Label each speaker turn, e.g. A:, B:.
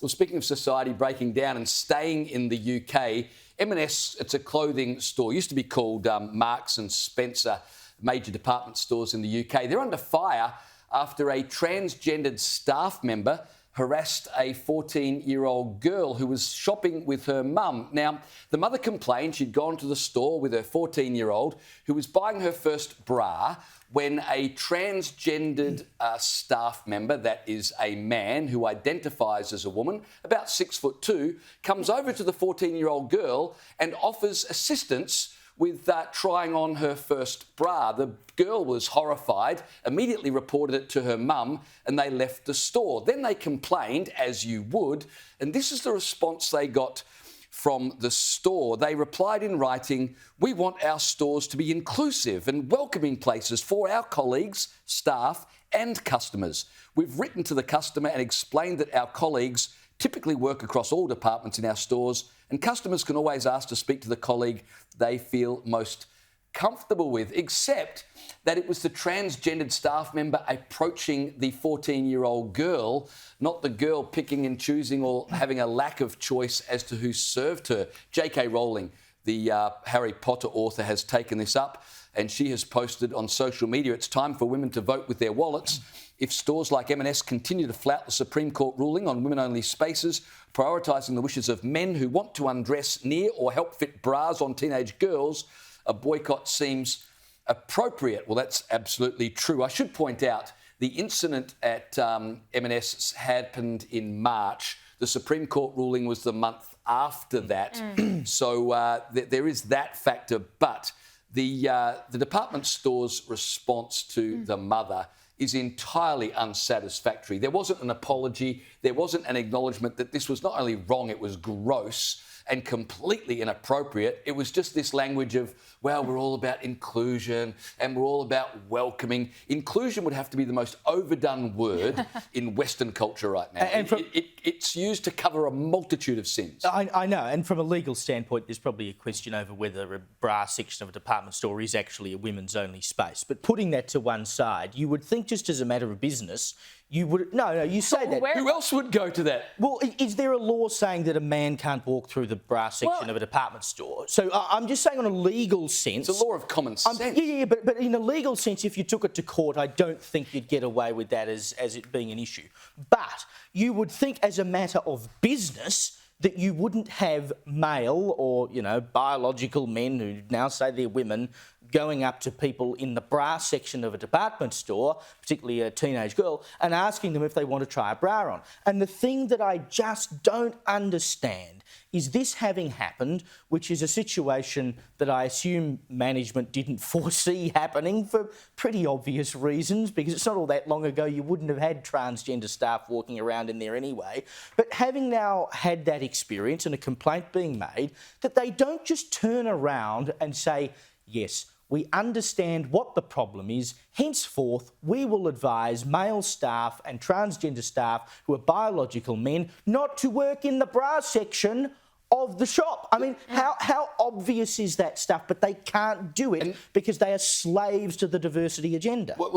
A: Well, speaking of society breaking down and staying in the UK, M&S, it's a clothing store, used to be called Marks and Spencer, major department stores in the UK. They're under fire after a transgendered staff member harassed a 14-year-old girl who was shopping with her mum. Now, the mother complained she'd gone to the store with her 14-year-old who was buying her first bra when a transgendered staff member, that is a man who identifies as a woman, about 6'2", comes over to the 14-year-old girl and offers assistance with trying on her first bra. The girl was horrified, immediately reported it to her mum, and they left the store. Then they complained, as you would, and this is the response they got from the store. They replied in writing, "We want our stores to be inclusive and welcoming places for our colleagues, staff and customers. We've written to the customer and explained that our colleagues typically work across all departments in our stores, and customers can always ask to speak to the colleague they feel most comfortable with," except that it was the transgendered staff member approaching the 14-year-old girl, not the girl picking and choosing or having a lack of choice as to who served her. JK Rowling, the Harry Potter author, has taken this up, and she has posted on social media, "It's time for women to vote with their wallets. If stores like M&S continue to flout the Supreme Court ruling on women-only spaces, prioritising the wishes of men who want to undress near or help fit bras on teenage girls, a boycott seems appropriate." Well, that's absolutely true. I should point out the incident at M&S happened in March. The Supreme Court ruling was the month after that. So there is that factor. But the department store's response to the mother is entirely unsatisfactory. There wasn't an apology. There wasn't an acknowledgement that this was not only wrong, it was gross and completely inappropriate. It was just this language of, well, we're all about inclusion and we're all about welcoming. Inclusion would have to be the most overdone word in Western culture right now. And it's used to cover a multitude of sins.
B: I know, and from a legal standpoint, there's probably a question over whether a bra section of a department store is actually a women's only space. But putting that to one side, you would think just as a matter of business, you would... No, you say that.
A: Who else would go to that?
B: Well, is there a law saying that a man can't walk through the bra section of a department store? So I'm just saying on a legal sense...
A: It's a law of common sense.
B: But in a legal sense, if you took it to court, I don't think you'd get away with that as it being an issue. But you would think as a matter of business that you wouldn't have male or, biological men who now say they're women going up to people in the bra section of a department store, particularly a teenage girl, and asking them if they want to try a bra on. And the thing that I just don't understand is this having happened, which is a situation that I assume management didn't foresee happening for pretty obvious reasons, because it's not all that long ago you wouldn't have had transgender staff walking around in there anyway. But having now had that experience and a complaint being made, that they don't just turn around and say, yes, we understand what the problem is. Henceforth, we will advise male staff and transgender staff who are biological men not to work in the bra section of the shop. I mean, how obvious is that stuff? But they can't do it because they are slaves to the diversity agenda.